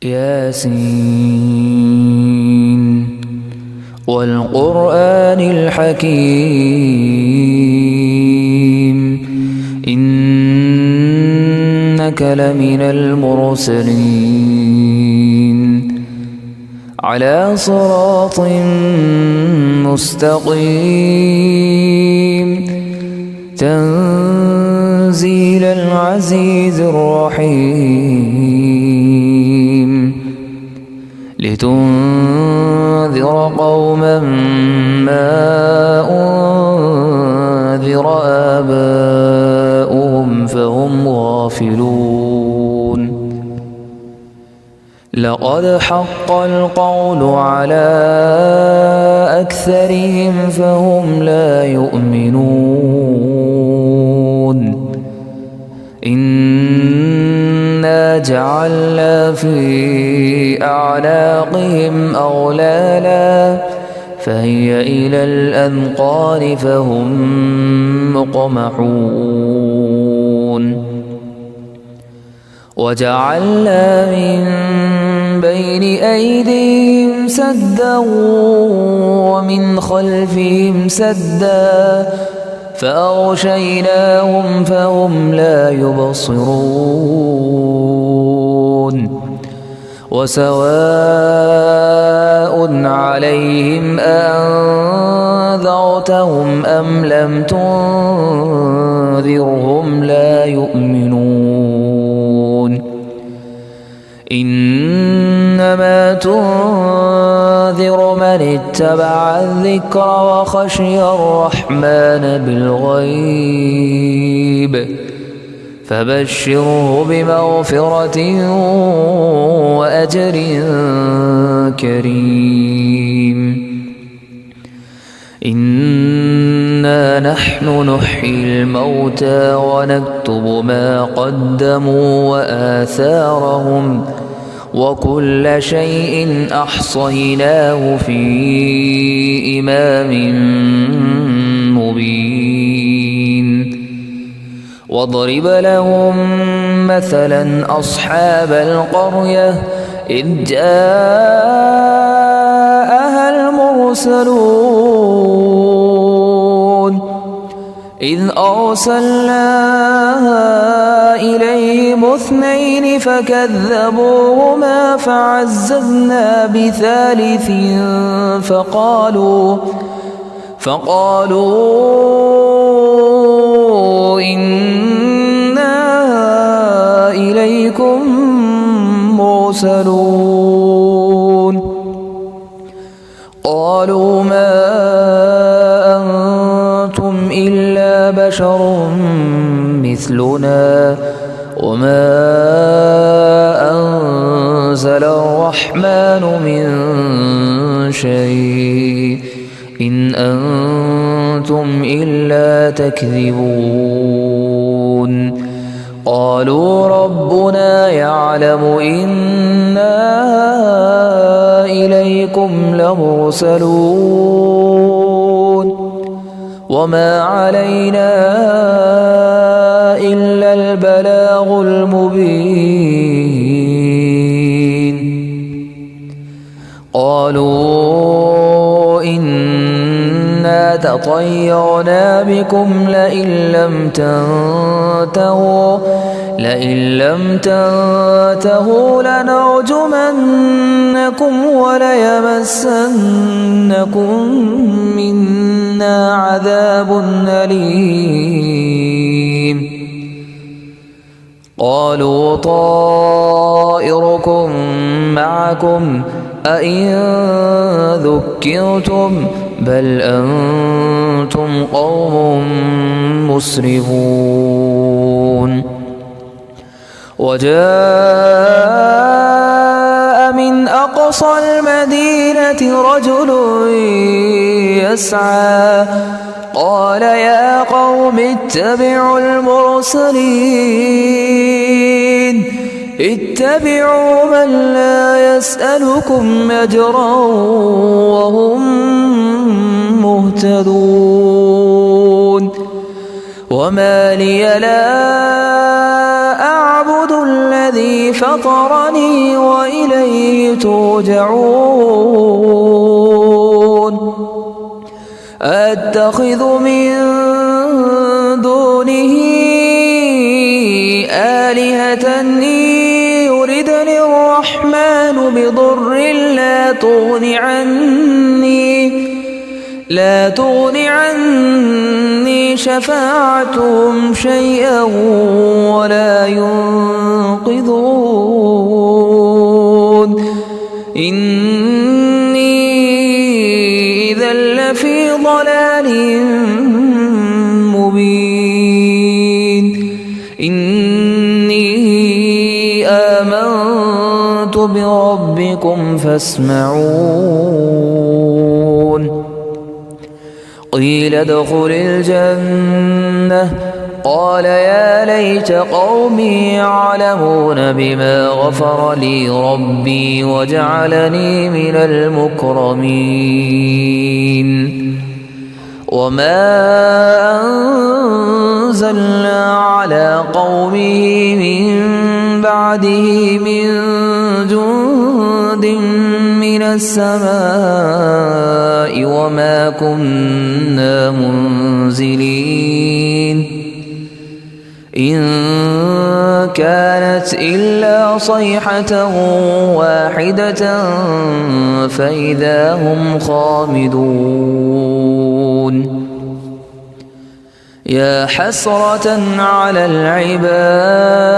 ياسين والقرآن الحكيم إنك لمن المرسلين على صراط مستقيم تنزيل العزيز الرحيم لتنذر قوما ما أنذر آباؤهم فهم غافلون لقد حق القول على أكثرهم فهم لا يؤمنون إنا جعلنا في أعناقهم أغلالا فهي إلى الأذقان فهم مقمحون وجعلنا من بين أيديهم سدا ومن خلفهم سدا فأغشيناهم فهم لا يبصرون وسواء عليهم أنذرتهم أم لم تنذرهم لا يؤمنون إنما تنذر من اتبع الذكر وخشي الرحمن بالغيب فبشره بمغفرة وأجر كريم إنا نحن نحيي الموتى ونكتب ما قدموا وآثارهم وكل شيء أحصيناه في إمام مبين واضرب لهم مثلا أصحاب القرية إذ جاءها المرسلون إذ أرسلنا إليهم اثنين فكذبوهما فعززنا بثالث فقالوا إنا إليكم مرسلون قالوا ما أنتم إلا بشر مثلنا وما أنزل الرحمن من شيء إن أنتم إلا تكذبون قالوا ربنا يعلم إنا إليكم لمرسلون وما علينا إلا البلاغ المبين قالوا إنا تطيرنا بكم لئن لم تنتهوا لنرجمنكم وليمسنكم منا عذاب أليم قالوا طائركم معكم أئن ذكرتم بل أنتم قوم مسرفون وجاء من أقصى المدينة رجل يسعى قال يا قوم اتبعوا المرسلين اتبعوا من لا يسألكم أجرا وهم مهتدون وما لي لا أعبد الذي الذي فطرني وإليه ترجعون أتخذ من دونه آلهة إن يردني الرحمن بضر لا تغن عني شفاعتهم شيئا ولا ينقذون إني إذا لفي ضلال مبين إني آمنت بربكم فاسمعون قيل ادخل الجنة قال يا ليت قومي يعلمون بما غفر لي ربي وجعلني من المكرمين وما أنزلنا على قومه من بعده من جند من السماء وما كنا منزلين إن كانت إلا صيحة واحدة فإذا هم خامدون يا حسرة على العباد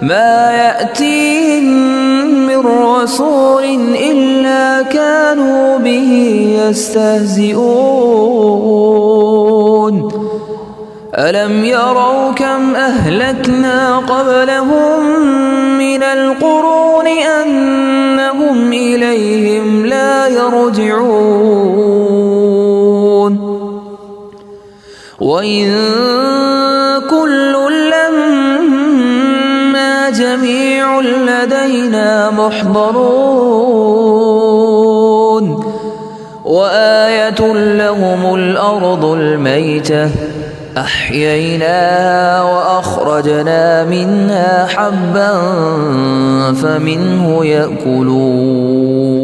ما يأتيهم من رسول إلا كانوا به يستهزئون ألم يروا كم أهلكنا قبلهم من القرون أنهم إليهم لا يرجعون وإن كل لما جميع لدينا محضرون وآية لهم الأرض الميتة أحييناها وأخرجنا منها حبا فمنه يأكلون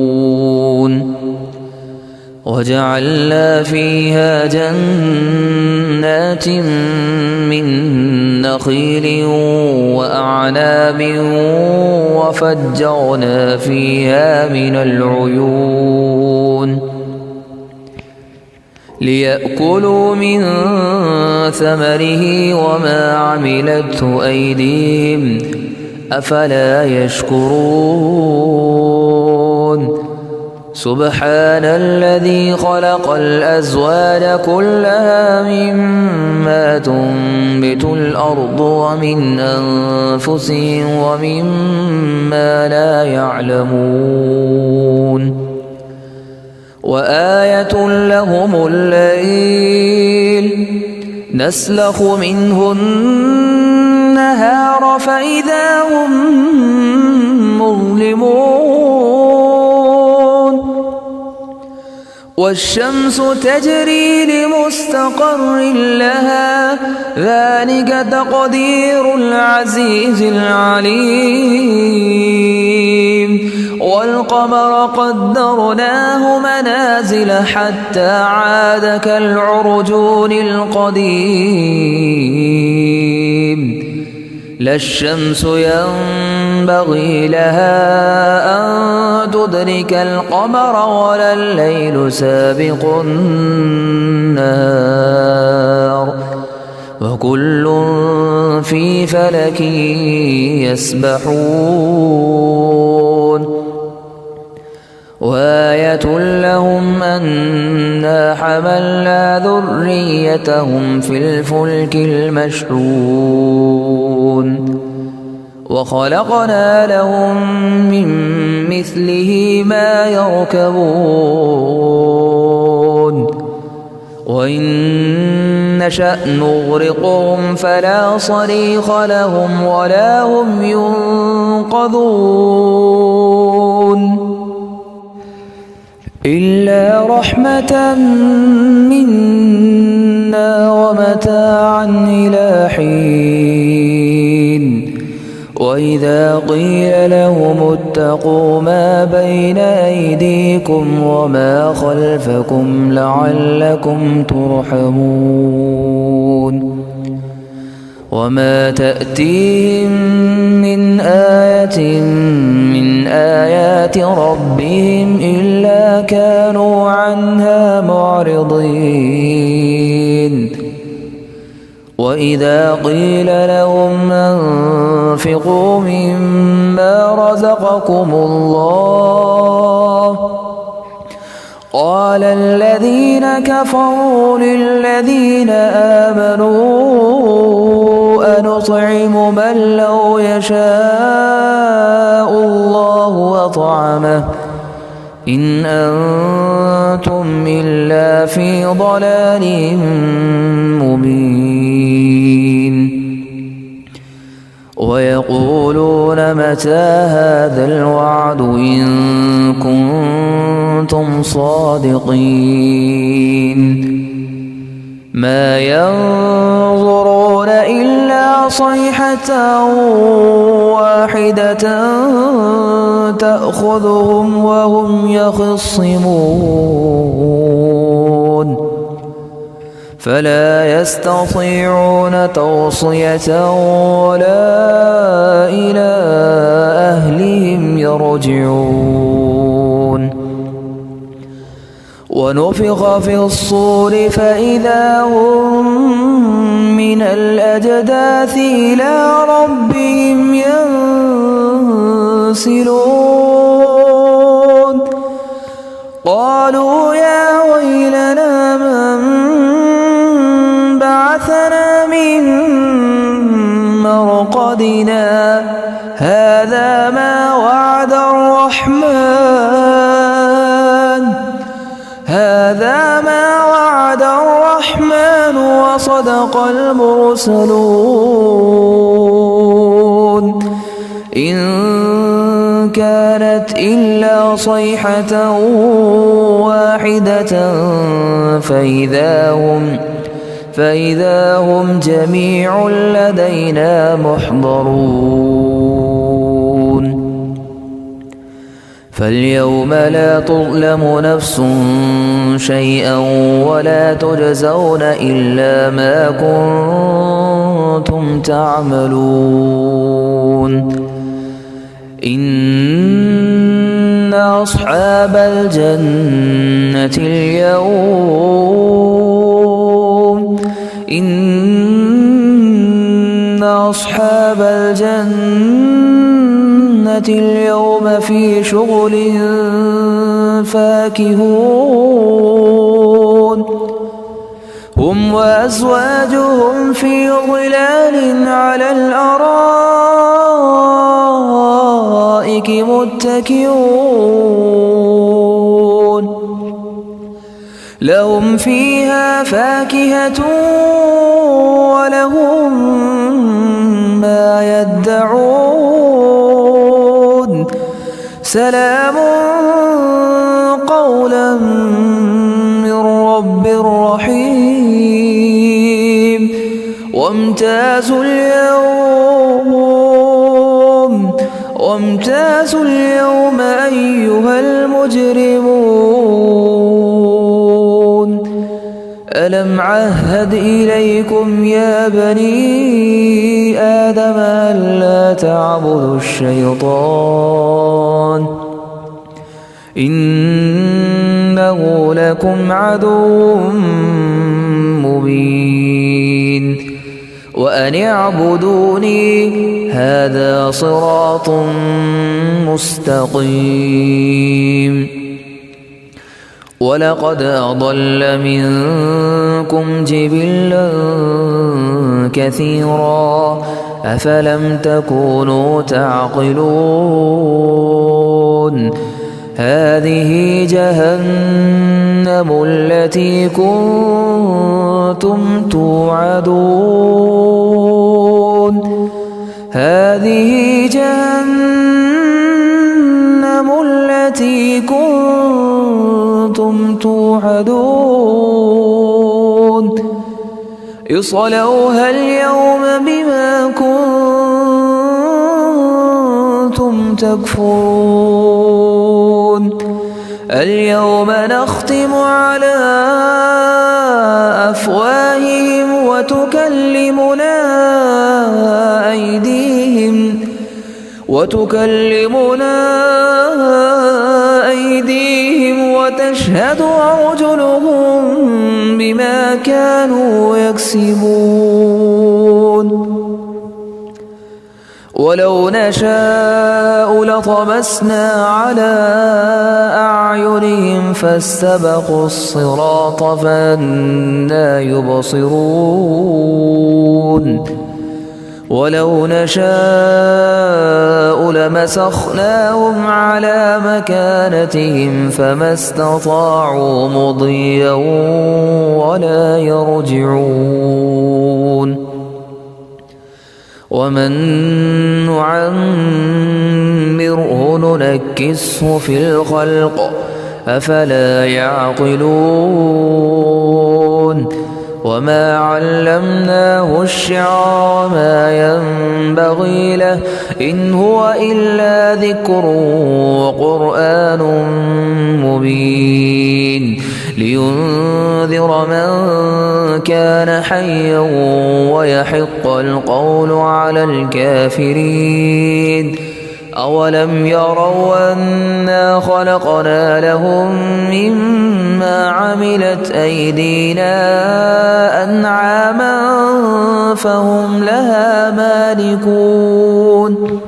وجعلنا فيها جنات من نخيل وأعناب وفجرنا فيها من العيون ليأكلوا من ثمره وما عملته أيديهم أفلا يشكرون سبحان الذي خلق الأزواج كلها مما تنبت الأرض ومن أنفسهم ومما لا يعلمون وآية لهم الليل نسلخ منه النهار فإذا هم مظلمون والشمس تجري لمستقر لها ذلك تقدير العزيز العليم والقمر قدرناه منازل حتى عاد كالعرجون القديم لا الشمس ينبغي لها أن تدرك القمر ولا الليل سابق النهار وكل في فلك يسبحون وآية لهم أنا حملنا ذريتهم في الفلك المشحون وخلقنا لهم من مثله ما يركبون وإن نشأ نغرقهم فلا صريخ لهم ولا هم ينقذون إلا رحمة منا ومتاعا إلى حين وإذا قيل لهم اتقوا ما بين أيديكم وما خلفكم لعلكم ترحمون وما تأتيهم من آية من آيات ربهم إلا كانوا عنها معرضين وإذا قيل لهم أنفقوا مما رزقكم الله قال الذين كفروا للذين آمنوا أنطعم من لو يشاء الله أطعمه إن أنتم إلا في ضلال مبين ويقولون متى هذا الوعد إن كنتم صادقين ما ينظرون إلا صيحة واحدة تأخذهم وهم يخصمون فلا يستطيعون توصية ولا إلى أهلهم يرجعون ونفخ في الصور فإذا هم من الأجداث إلى ربهم ينسلون قالوا يا ويلنا من بعثنا من مرقدنا هذا ما وعد الرحمن وصدق المرسلون إن كانت إلا صيحة واحدة فإذا هم جميع لدينا محضرون فاليوم لا تظلم نفس شيئا ولا تجزون إلا ما كنتم تعملون إن أصحاب الجنة اليوم في شغل فاكهون هم وأزواجهم في ظلال على الأرائك متكئون لهم فيها فاكهة ولهم ما يدعون سلام قولا من رب رحيم وامتازوا اليوم أيها المجرمون ألم عهد إليكم يا بني آدم ألا تعبدوا الشيطان إنه لكم عدو مبين وأن اعبدوني هذا صراط مستقيم ولقد أضل منكم جبلا كثيرا أفلم تكونوا تعقلون هذه جهنم التي كنتم توعدون هذه جهنم التي كنتم توعدون اصلوها اليوم بما كنتم تكفرون اليوم نختم على أفواههم وتكلمنا أيديهم وتشهد أرجلهم بما كانوا يكسبون ولو نشاء لطمسنا على أعينهم فاستبقوا الصراط فأنى يبصرون ولو نشاء لمسخناهم على مكانتهم فما استطاعوا مضيا ولا يرجعون ومن نعمره ننكسه في الخلق أفلا يعقلون وما علمناه الشعر وما ينبغي له إن هو إلا ذكر وقرآن مبين لينذر من كان حيا ويحق القول على الكافرين أولم يروا أنا خلقنا لهم مما عملت أيدينا أنعاما فهم لها مالكون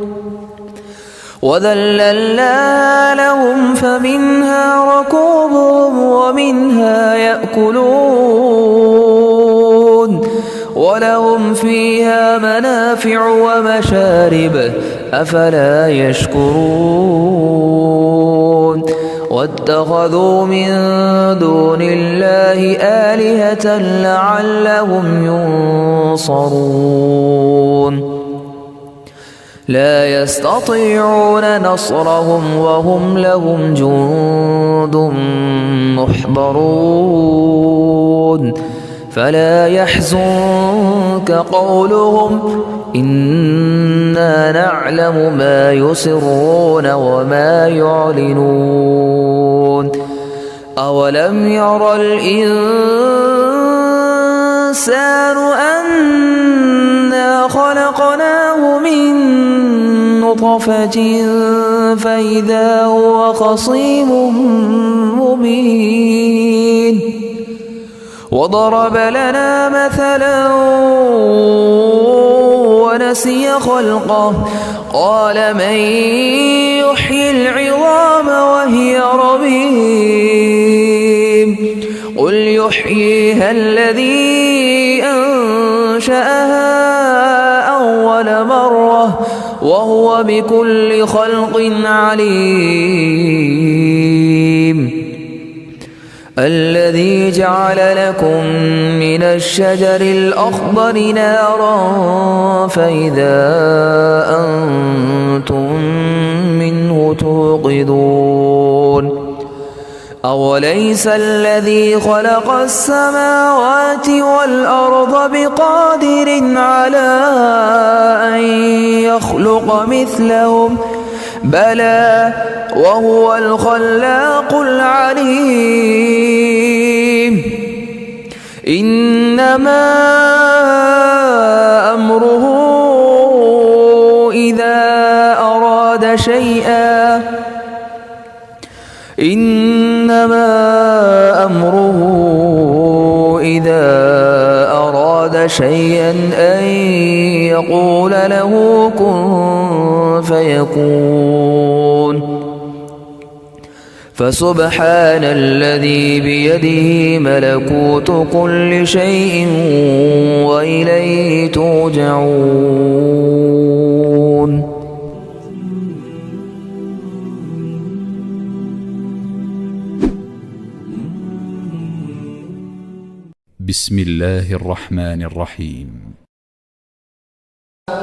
وذللنا لهم فمنها ركوبهم ومنها يأكلون ولهم فيها منافع ومشارب أفلا يشكرون واتخذوا من دون الله آلهة لعلهم ينصرون لا يستطيعون نصرهم وهم لهم جند محضرون فلا يحزنك قولهم إنا نعلم ما يسرون وما يعلنون أولم ير الإنسان أنا خلقناه من نطفة فإذا هو خصيم مبين وضرب لنا مثلا ونسي خلقه قال من يحيي العظام وهي رميم قل يحييها الذي أنشأها أول مرة وهو بكل خلق عليم الذي جعل لكم من الشجر الأخضر نارا فإذا أنتم منه توقدون أوليس الذي خلق السماوات والأرض بقادر على أن يخلق مثلهم بلى وهو الخلاق العليم إنما أمره إذا أراد شيئا أن يقول له كن فيكون فسبحان الذي بيده ملكوت كل شيء وإليه ترجعون. بسم الله الرحمن الرحيم.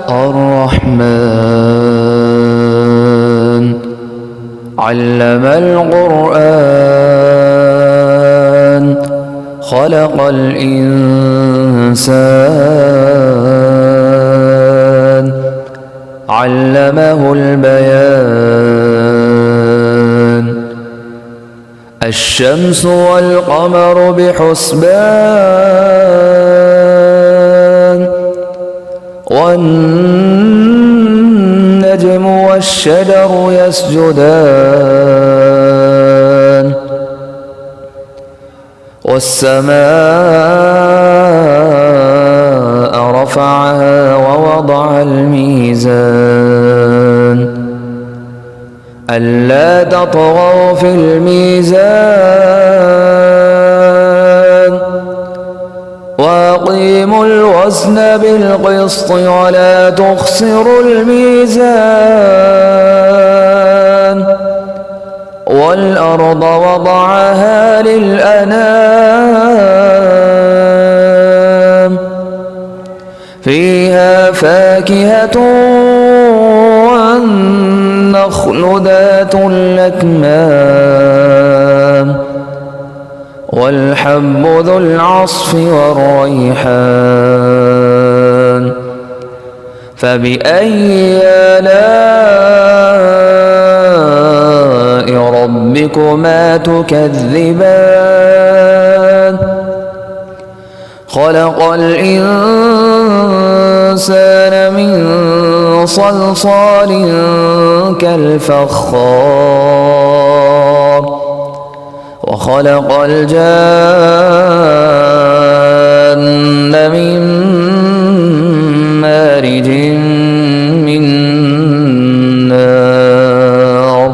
الرحمن علم القرآن خلق الإنسان علمه البيان الشمس والقمر بحسبان والنجم والشجر يسجدان والسماء رفعها ووضع الميزان ألا تطغوا في الميزان وأقيموا الوزن بالقسط ولا تخسروا الميزان والأرض وضعها للأنام فيها فاكهة والنخل ذات الأكمام والحب ذو العصف والريحان فبأي آلاء ربكما تكذبان خلق الإنسان من صلصال كالفخار وخلق الجان من مارج من نار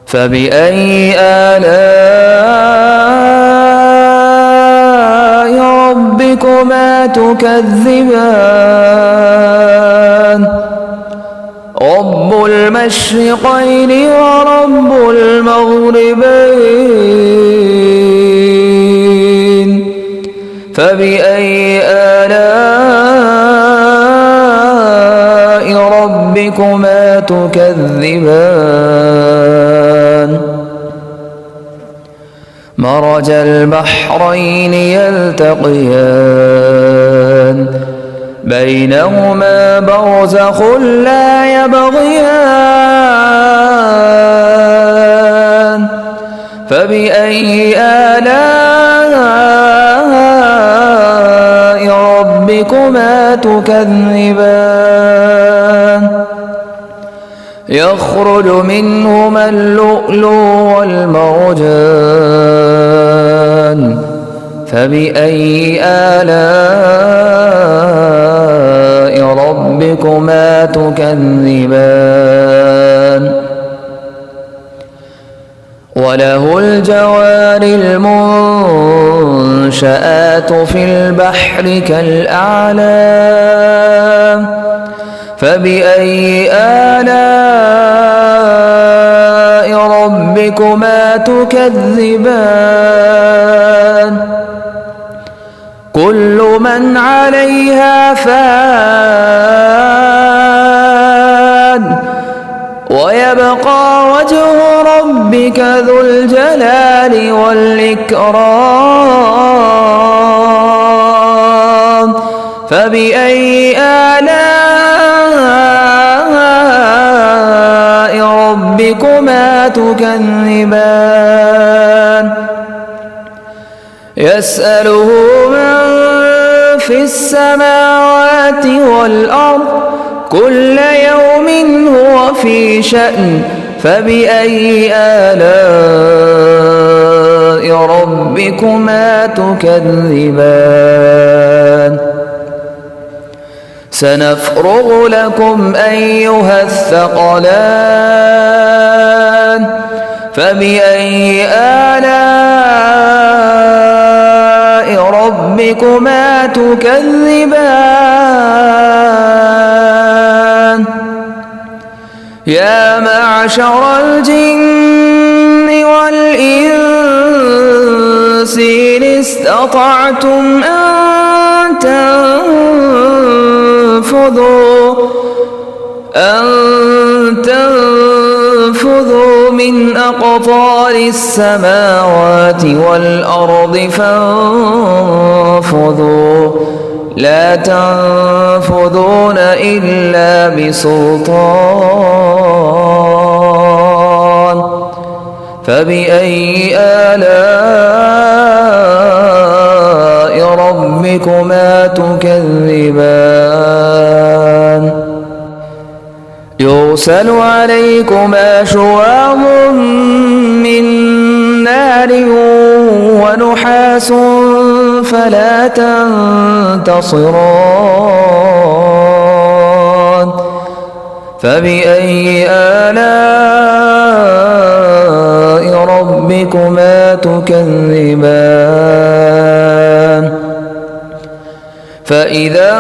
فبأي آلاء ربكما تكذبان رب المشرقين ورب المغربين فبأي آلاء ربكما تكذبان مرج البحرين يلتقيان بينهما برزخ لا يبغيان فبأي آلاء ربكما تكذبان يخرج منهما اللؤلؤ والمرجان فبأي آلاء ربكما تكذبان وله الجوار المنشآت في البحر كالأعلام فبأي آلاء ربكما تكذبان كل من عليها فان ويبقى وجه ربك ذو الجلال والإكرام فبأي آلاء ربكما تكذبان يسأله من في السماوات والأرض كل يوم هو في شأن فبأي آلاء ربكما تكذبان سنفرغ لكم أيها الثقلان فبأي آلاء ربكما تكذبان يا معشر الجن والإنس إن استطعتم أن تنفذوا من أقطار السماوات والأرض فانفذوا لا تنفذون إلا بسلطان فبأي آلاء ربكما تكذبان يرسل عليكما شواظ من نار ونحاس فلا تنتصران فبأي آلاء ربكما تكذبان فإذا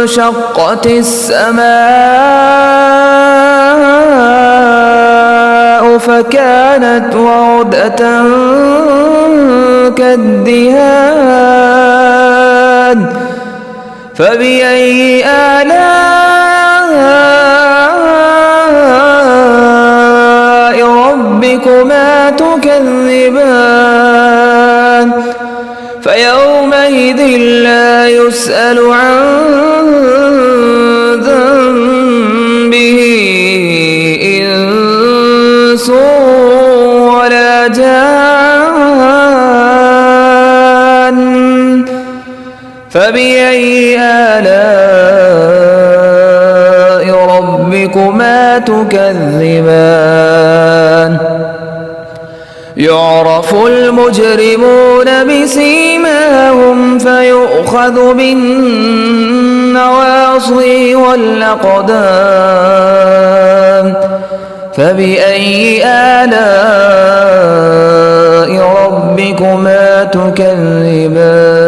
انشقت السماء فكانت وردة كالدهان فبأي آلاء ربكما تكذبان فيومئذ لا يسأل عن ذنبه إنس ولا جان فبأي آلاء ربكما تكذبان يعرف المجرمون بسيماهم فيؤخذ بالنواصي والأقدام فبأي آلاء ربكما تكذبان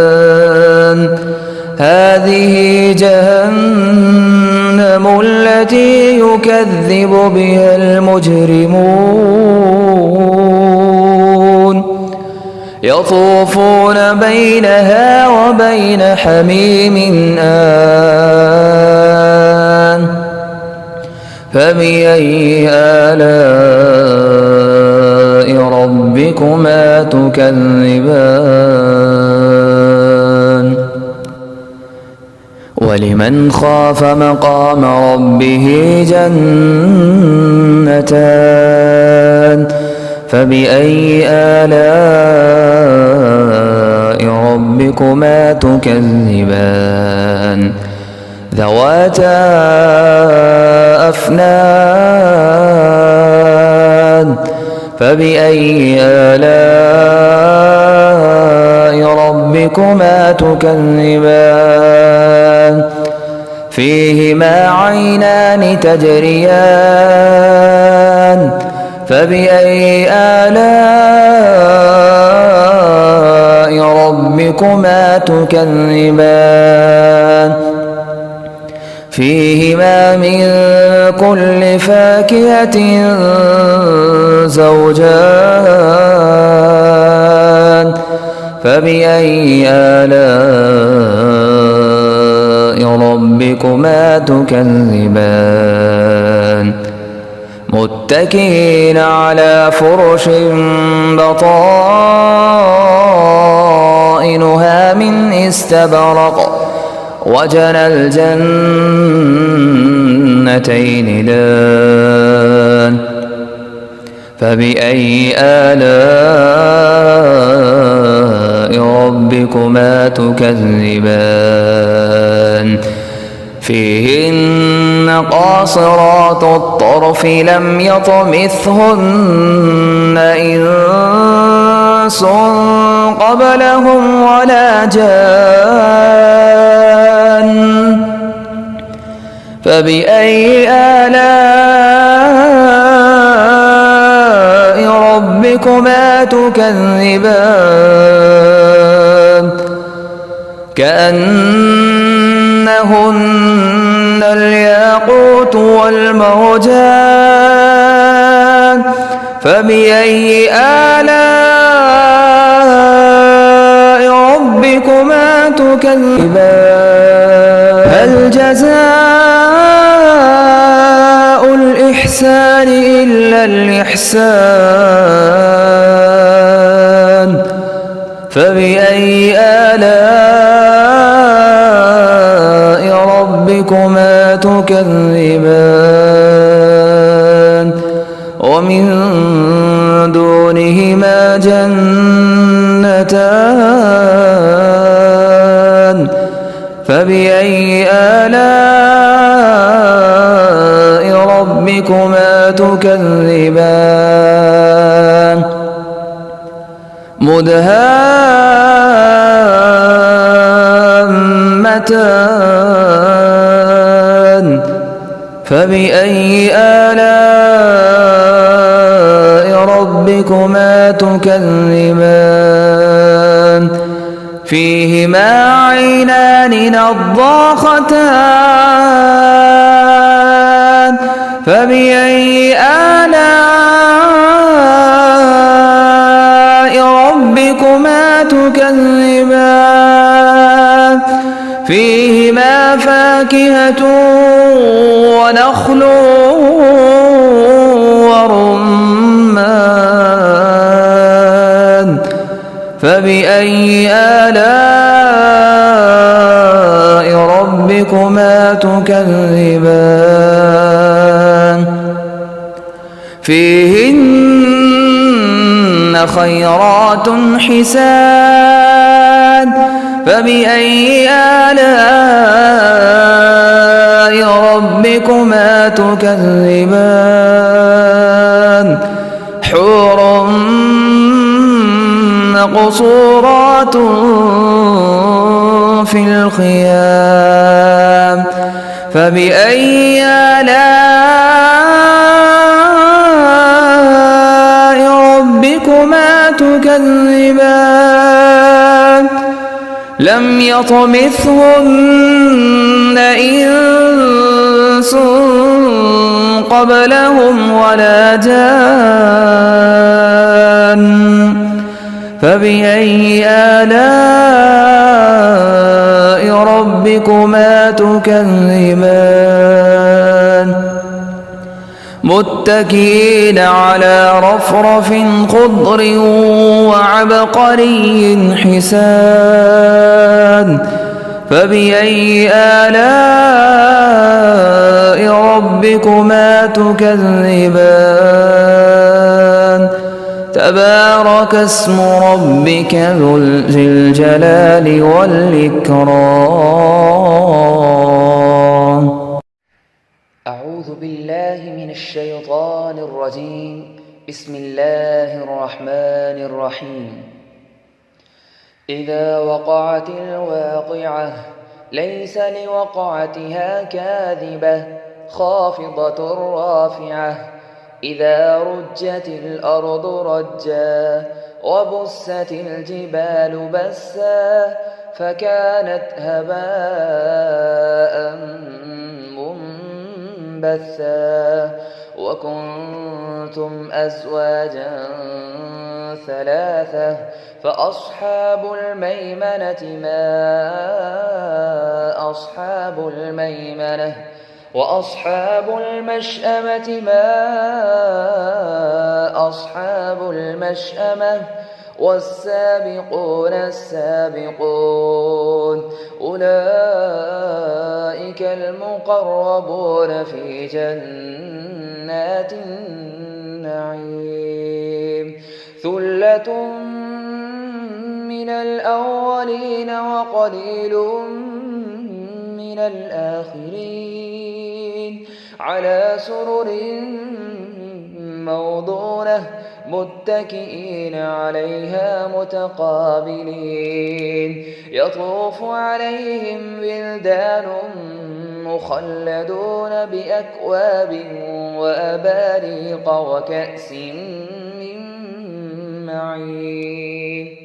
هذه جهنم التي يكذب بها المجرمون يطوفون بينها وبين حميم آن فبأي آلاء ربكما تكذبان ولمن خاف مقام ربه جنتان فبأي آلاء ربكما تكذبان ذواتا أفنان فبأي آلاء ربكما تكذبان فيهما عينان تجريان فبأي آلاء ربكما تكذبان فيهما من كل فاكهة زوجان فبأي آلاء ربكما تكذبان متكئين على فرش بطائنها من استبرق وجنى الجنتين دان فبأي آلاء ربكما تكذبان فيهن قاصرات الطرف لم يطمثهن إنس قبلهم ولا جان فبأي آلاء ربكما تكذبان كأنهن الياقوت والمرجان فبأي آلاء ربكما تكذبان هل جزاء الإحسان إلا الإحسان إحسان فبأي آلاء ربكما تكذبان ومن دونهما جنتان فبأي آلاء ربكما تكذبان مدهامتان فبأي آلاء ربكما تكذبان فيهما عينان نضاختان فبأي آلاء ربكما تكذبان فيهما فاكهة ونخل ورمان فبأي آلاء ربكما تكذبان فيهن خيرات حسان فبأي آلاء ربكما تكذبان حور مقصورات في الخيام فبأي آلاء ربكما تكذبان لم يطمثهن إنس قبلهم ولا جان فبأي آلاء ربكما تكذبان متكئين على رفرف خضر وعبقري حسان فبأي آلاء ربكما تكذبان تبارك اسم ربك ذو الجلال والإكرام. أعوذ بالله من الشيطان الرجيم. بسم الله الرحمن الرحيم. إذا وقعت الواقعة ليس لوقعتها كاذبة خافضة رافعة إذا رجت الأرض رجا وبست الجبال بسا فكانت هباء منبثا وكنتم أزواجا ثلاثة فأصحاب الميمنة ما أصحاب الميمنة وأصحاب المشأمة ما أصحاب المشأمة والسابقون السابقون أولئك المقربون في جنات النعيم ثلة من الأولين وقليل من الآخرين على سرر موضونة متكئين عليها متقابلين يطوف عليهم ولدان مخلدون بأكواب وأباريق وكأس من معين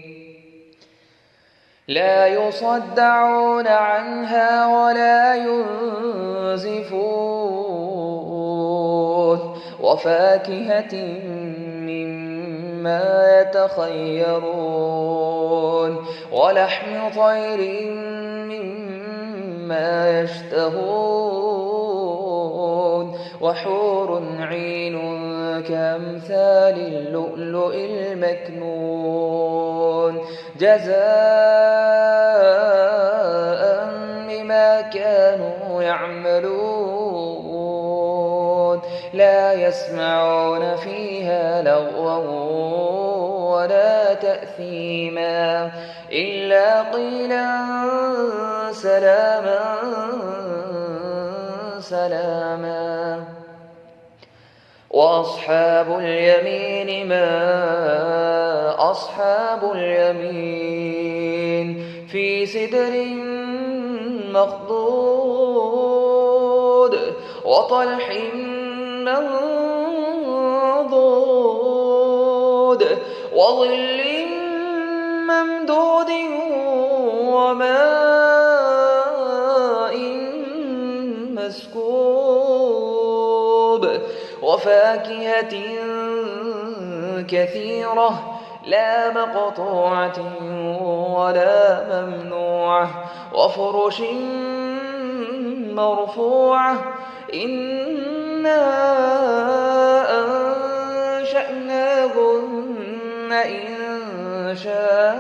لا يصدعون عنها ولا ينزفون وفاكهة مما يتخيرون ولحم طير مما يشتهون وحور عين كأمثال اللؤلؤ المكنون جزاء بما كانوا يعملون لا يسمعون فيها لغوا ولا تأثيما إلا قيلا سلاما سلاما وأصحاب اليمين ما أصحاب اليمين في سدر مخضود وطلح منضود وظل ممدود وماء مسكوب وفاكهة كثيرة لا مقطوعة ولا ممنوعة وفرش مرفوعة إنا أنشأناهن إنشاء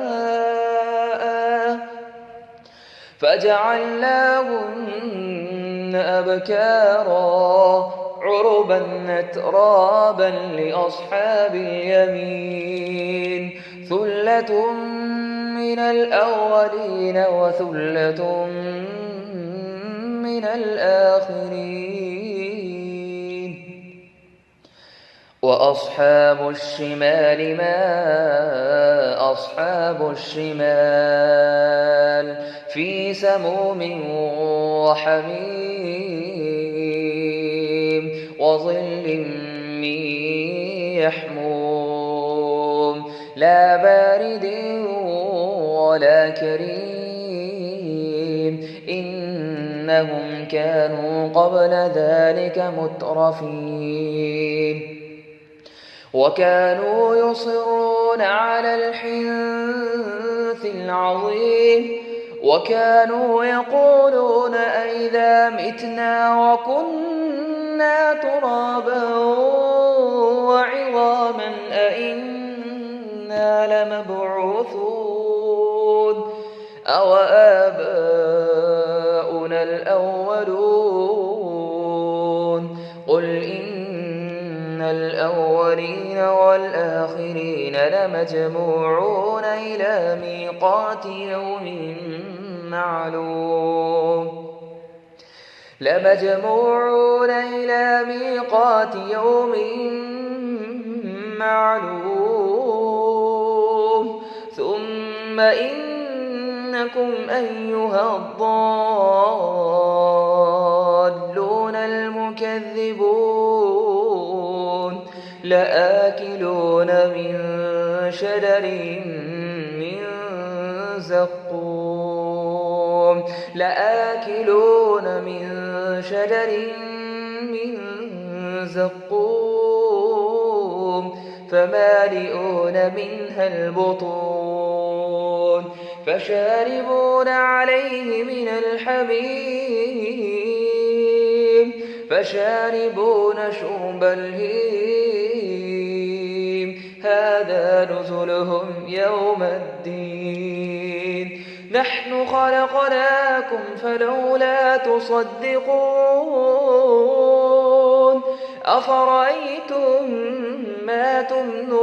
فجعلناهن أبكارا عربا أترابا لأصحاب اليمين ثلة من الأولين وثلة من الآخرين وأصحاب الشمال ما أصحاب الشمال في سموم وحميم وظل من يحموم لا بارد ولا كريم إنهم كانوا قبل ذلك مترفين وكانوا يصرون على الحنث العظيم وكانوا يقولون أئذا متنا وكنا ترابا وعظاما أئنا لمبعوثون أو آباؤنا الأولون قل إن الأولين والآخرين لمجموعون إلى ميقات يوم معلوم لمجموعون إلى ميقات يوم معلوم ثم إنكم أيها الضالون المكذبون لآكلون من شجر من زقوم لآكلون من شجر من زقوم فمالئون منها البطون فشاربون عليه من الحميم فشاربون شرب الهيم هذا نزلهم يوم الدين نحن خلقناكم فلولا تصدقون أفرأيتم ما تمنون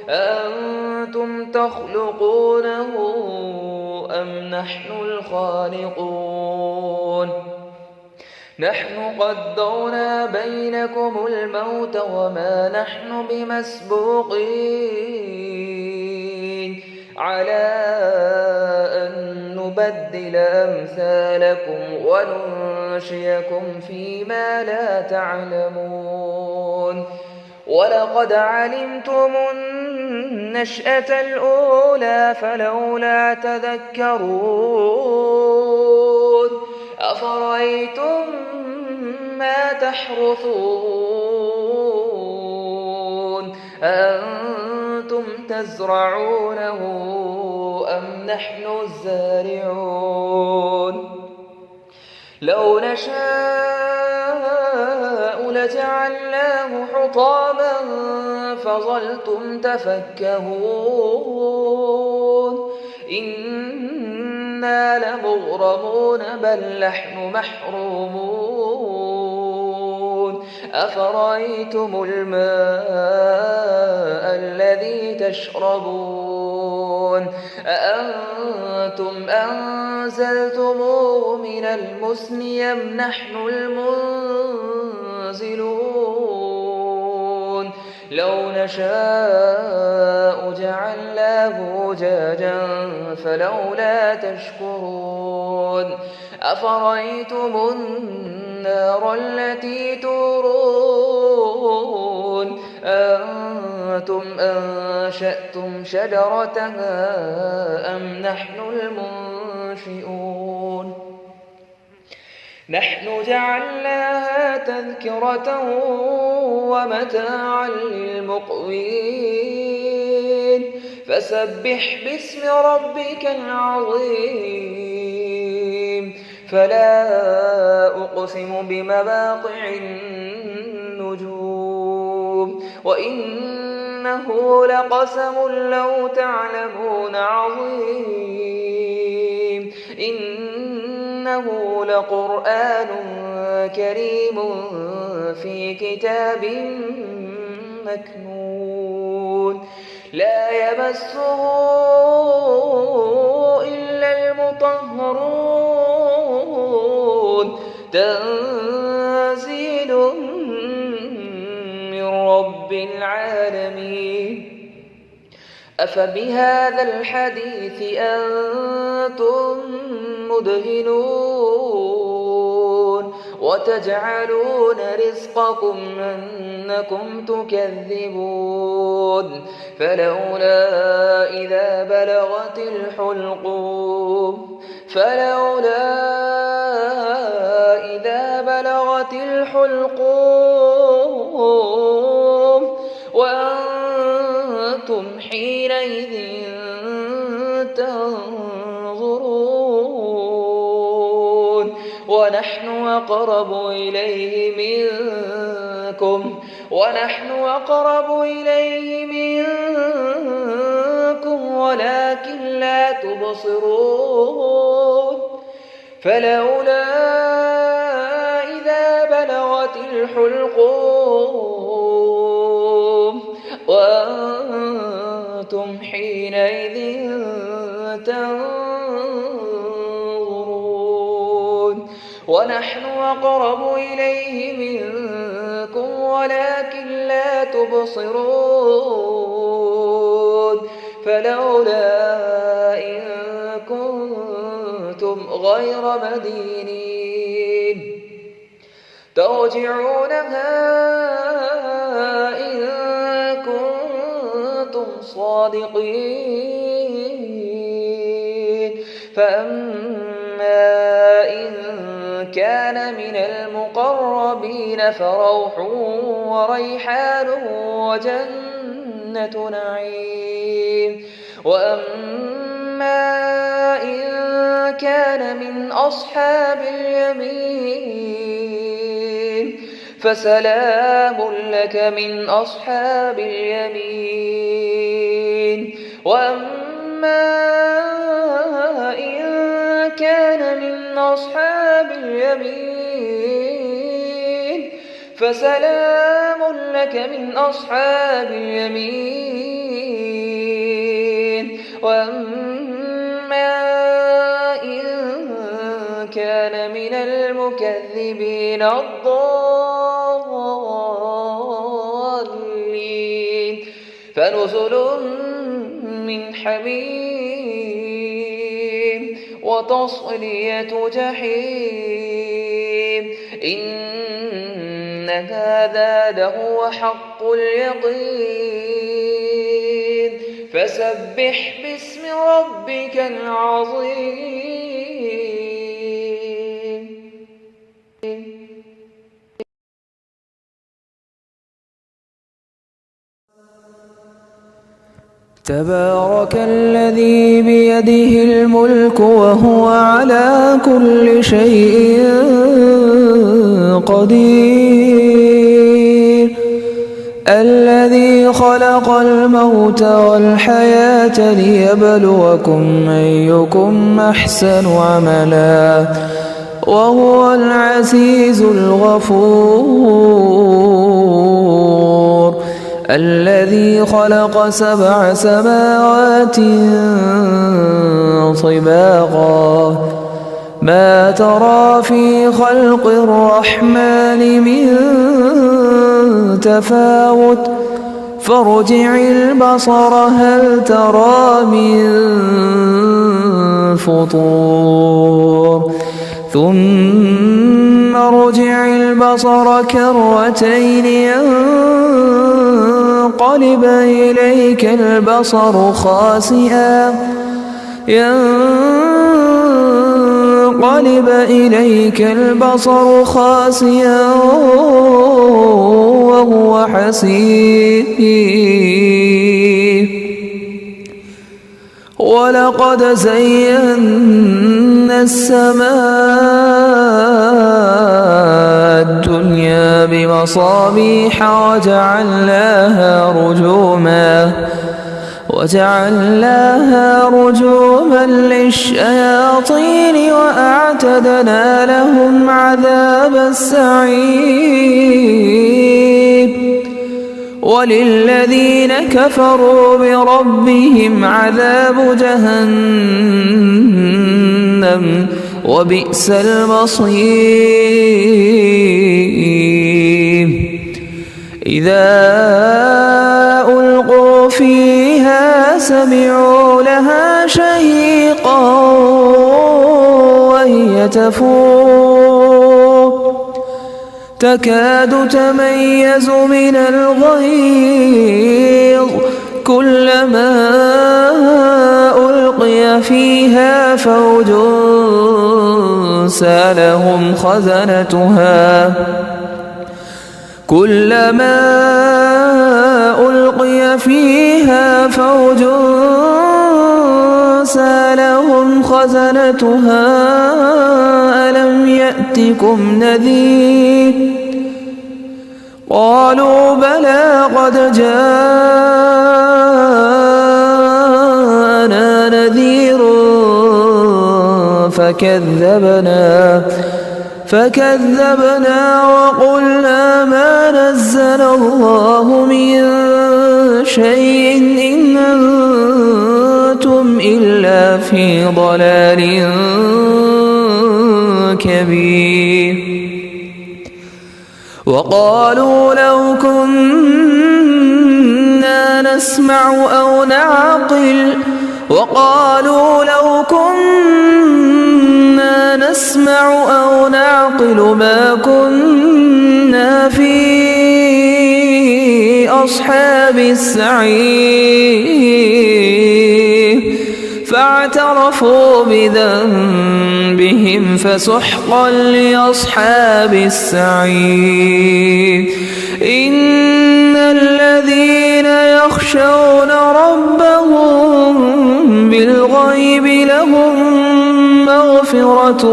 أأنتم تخلقونه أم نحن الخالقون نحن قدرنا بينكم الموت وما نحن بمسبوقين على أن نبدل أمثالكم وننشئكم فيما لا تعلمون ولقد علمتم النشأة الأولى فلولا تذكرون أفرأيتم ما تحرثون أأنتم تزرعونه أم نحن الزارعون لو نشاء لجعلناه حطاما فظلتم تفكهون إنا لمغرمون بل نحن محرومون أفرأيتم الماء الذي تشربون أأنتم أنزلتموه من المزن أم نحن المنزلون لو نشاء جعلناه أجاجا فلولا تشكرون أفرأيتم النار التي تورون أنتم أنشأتم شجرتها أم نحن المنشئون نحن جعلناها تذكرة ومتاعا للمقوين فسبح باسم ربك العظيم فلا أقسم بمواقع النجوم وإنه لقسم لو تعلمون عظيم إنه لقرآن كريم في كتاب مكنون لا يمسه إلا المطهرون تنزيل من رب العالمين أفبهذا الحديث أنتم مدهنون وتجعلون رزقكم أنكم تكذبون فلولا إذا بلغت الحلقوم وأنتم حينئذ تنظرون ونحن أقرب إليه منكم ولكن لا تبصرون فلولا إذا بلغت الحلقوم وأنتم حينئذ تنظرون ونحن أقرب إليه منكم ولكن لا تبصرون فلولا إن كنتم غير مدينين ترجعونها إن كنتم صادقين فأما إن كان من المقربين فروح وريحان وجنة نعيم وأما إن كان من أصحاب اليمين فسلام لك من أصحاب اليمين وأما إن كان من أصحاب اليمين فسلام لك من أصحاب اليمين وأما إن كان من المكذبين الضالين فنزل من حميم وتصلية جحيم إن هذا لهو حق اليقين فسبح باسم ربك العظيم تبارك الذي بيده الملك وهو على كل شيء قدير الذي خلق الموت والحياة ليبلوكم أيكم أحسن عملا وهو العزيز الغفور الذي خلق 7 سماوات طباقا ما ترى في خلق الرحمن من تفاوت فارجع البصر هل ترى من فطور ثم ارجع البصر كرتين ينقلب إليك البصر خاسئا وهو حسير ولقد زينا السماء الدنيا بمصابيح وجعلناها رجوما للشياطين وأعتدنا لهم عذاب السعير وللذين كفروا بربهم عذاب جهنم وبئس المصير إذا ألقوا فيها سمعوا لها شهيقا وهي تفور تكاد تميز من الغيظ كلما ألقي فيها فوج سألهم خزنتها ألم يأتكم نذير قالوا بلى قد جاءنا نذير فكذبنا وقلنا ما نزل الله من شيء إن أنتم إلا في ضلال كبير وقالوا لو كنا نسمع أو نعقل ما كنا في أصحاب السعير فاعترفوا بذنبهم فسحقا لأصحاب السعير إن الذين يخشون ربهم بالغيب لهم مغفرة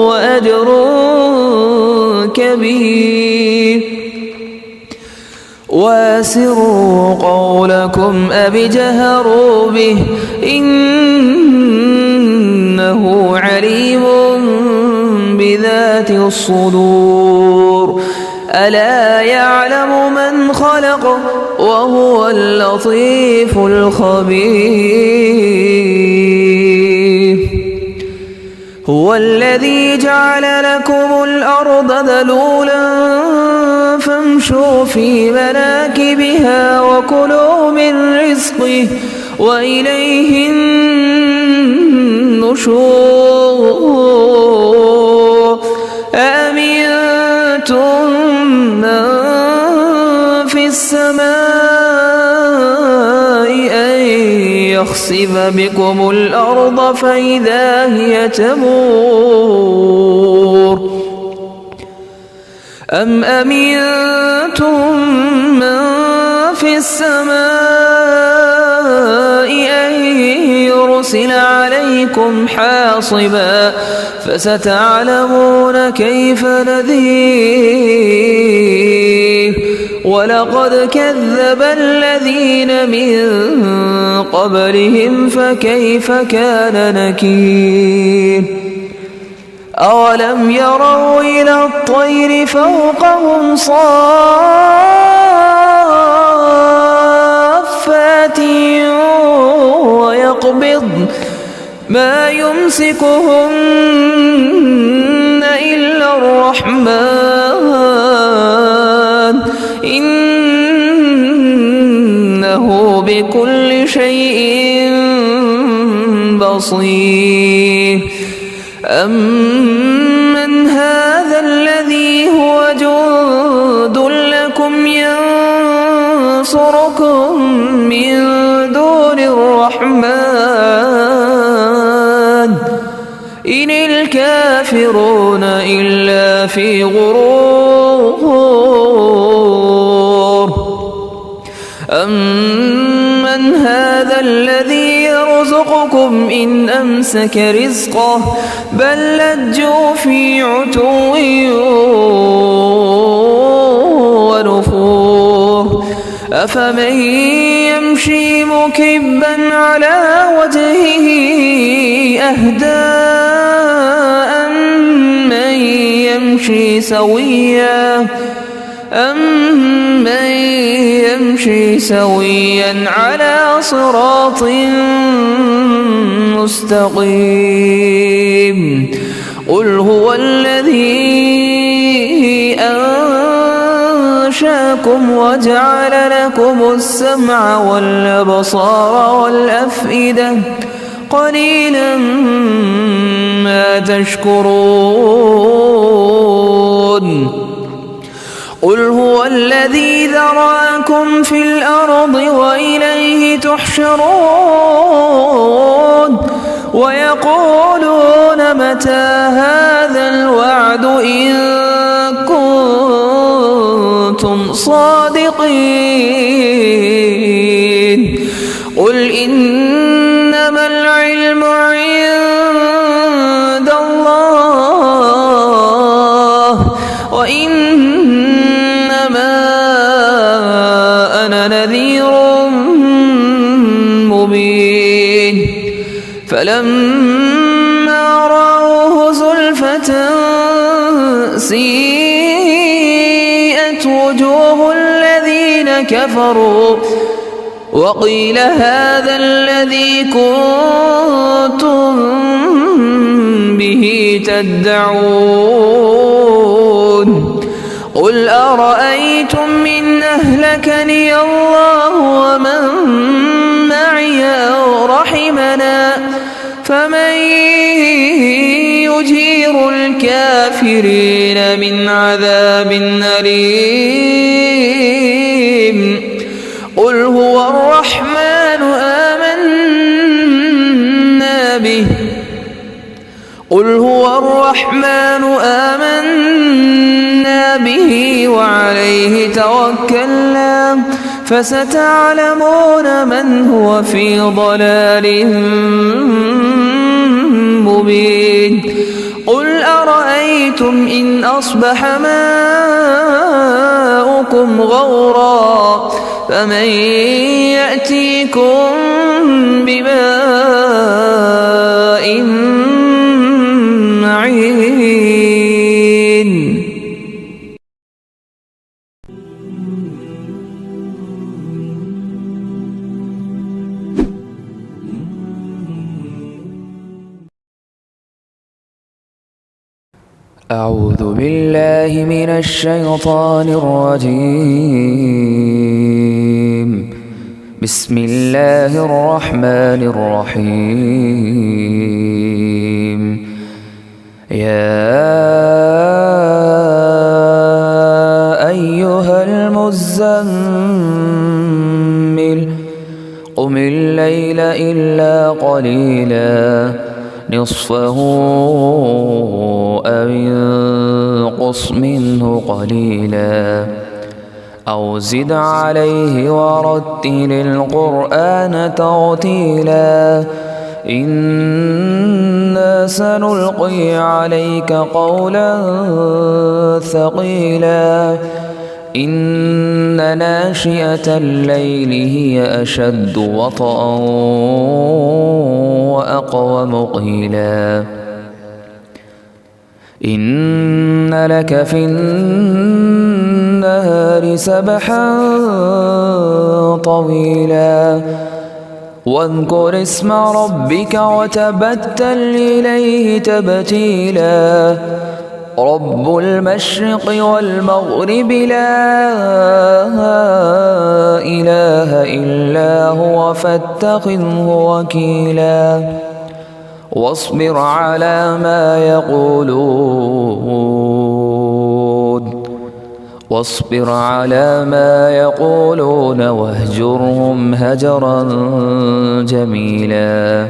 وأجر كبير واسروا قولكم أو اجهروا به إنه عليم بذات الصدور ألا يعلم من خلق وهو اللطيف الخبير هو الذي جعل لكم الأرض ذلولا فامشوا في مناكبها وكلوا من رزقه وإليه النشور أأمنتم من في السماء أن يخسف بكم الأرض فإذا هي تمور أم أمنتم من في السماء أن يرسل عليكم عليكم حاصبا فستعلمون كيف نذير ولقد كذب الذين من قبلهم فكيف كان نكير أولم يروا إلى الطير فوقهم صافات ويقبضن ما يمسكهن إلا الرحمن إنه بكل شيء بصير أمن هذا الذي هو جند لكم ينصركم من دون الرحمن إن الكافرون إلا في غرور أمن هذا الذي يرزقكم إن أمسك رزقه بل لجوا في عتو ونفور أفمن يمشي مكبا على وجهه أهدى أمن يمشي سويا على صراط مستقيم قل هو الذي أنشاكم وجعل لكم السمع والأبصار والأفئدة قليلا ما تشكرون قل هو الذي ذراكم في الأرض وإليه تحشرون ويقولون متى هذا الوعد إن كنتم صادقين قل إنما العلم عند الله وإنما أنا نذير مبين فلما رأوه زلفة سيئت وجوه الذين كفروا وقيل هذا الذي كنتم به تدعون قل أرأيتم إن أهلكني الله ومن معي أو رحمنا فمن يجير الكافرين من عذاب أليم قل هو الرحمن آمنا به وعليه توكلنا فستعلمون من هو في ضلال مبين قل أرأيتم إن أصبح ماؤكم غورا فمن يأتيكم بماء معين أعوذ بالله من الشيطان الرجيم بسم الله الرحمن الرحيم يا أيها المزمل قم الليل إلا قليلا نصفه أو انقص منه قليلا أو زد عليه ورتل القرآن ترتيلا إنا سنلقي عليك قولا ثقيلا إن ناشئة الليل هي أشد وطئا وأقوم قيلا إن لك في النهار سبحا طويلا واذكر اسم ربك وتبتل إليه تبتيلا رب المشرق والمغرب لا إله إلا هو فاتخذه وكيلا واصبر على ما يقولون واهجرهم هجرا جميلا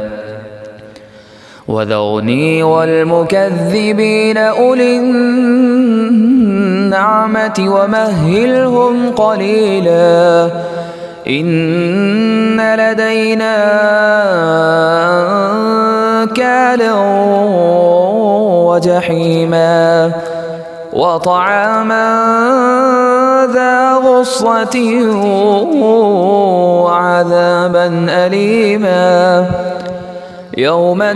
وذرني والمكذبين أولي النعمة ومهلهم قليلا إن لدينا أنكالا وجحيما وطعاما ذا غصة وعذابا أليما يوم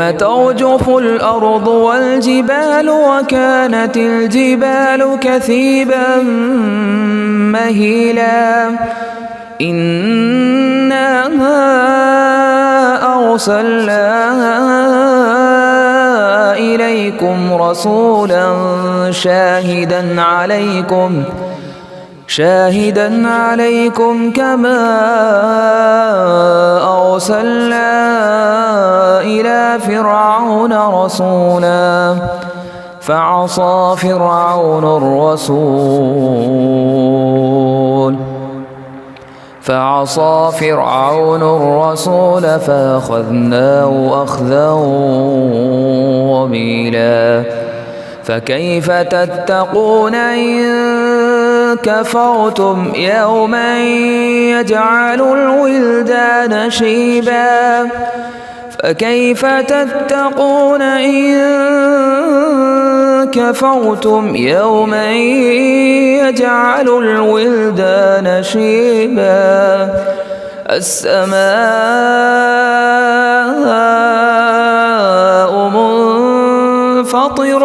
ترجف الأرض والجبال وكانت الجبال كثيبا مهيلا إنا أرسلنا إليكم رسولا شاهدا عليكم كما أرسلنا إلى فرعون رسولا فعصى فرعون الرسول فأخذناه أخذا وبيلا فكيف تتقون إن كفرتم يوما يجعل الولدان شيبا فكيف تتقون إن كفرتم يوما يجعل الولدان شيبا السماء منفطر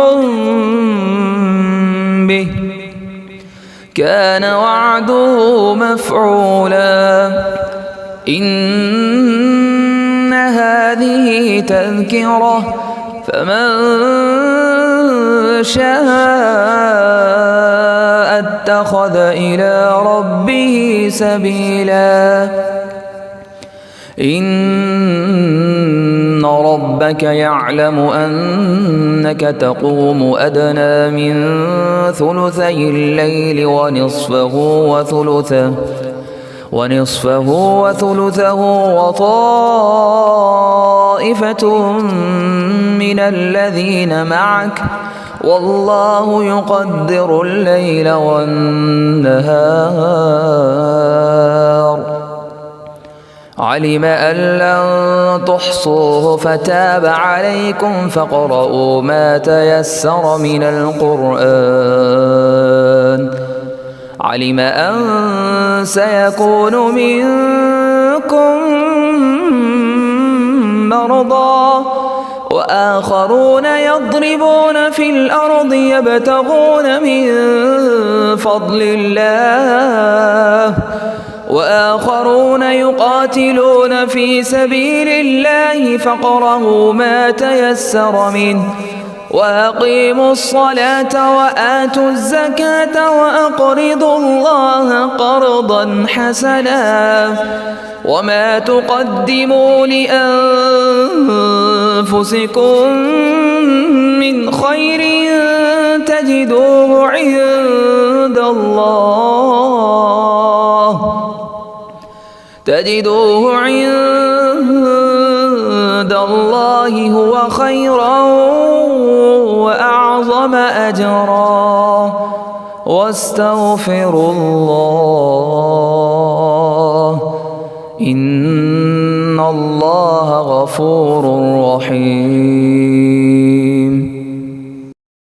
به كان وعده مفعولا إن هذه تذكرة فمن شاء اتخذ إلى ربه سبيلا إن ربك يعلم أنك تقوم أدنى من ثلثي الليل ونصفه وثلثه وطائفة من الذين معك والله يقدر الليل والنهار علم أن لن تحصوه فتاب عليكم فاقرؤوا ما تيسر من القرآن علم أن سيكون منكم مرضى وآخرون يضربون في الأرض يبتغون من فضل الله وآخرون يقاتلون في سبيل الله فاقرؤوا ما تيسر منه وأقيموا الصلاة وآتوا الزكاة وأقرضوا الله قرضا حسنا وما تقدموا لأنفسكم من خير تجدوه عند الله هو خيرا وأعظم أجرا واستغفروا الله إن الله غفور رحيم.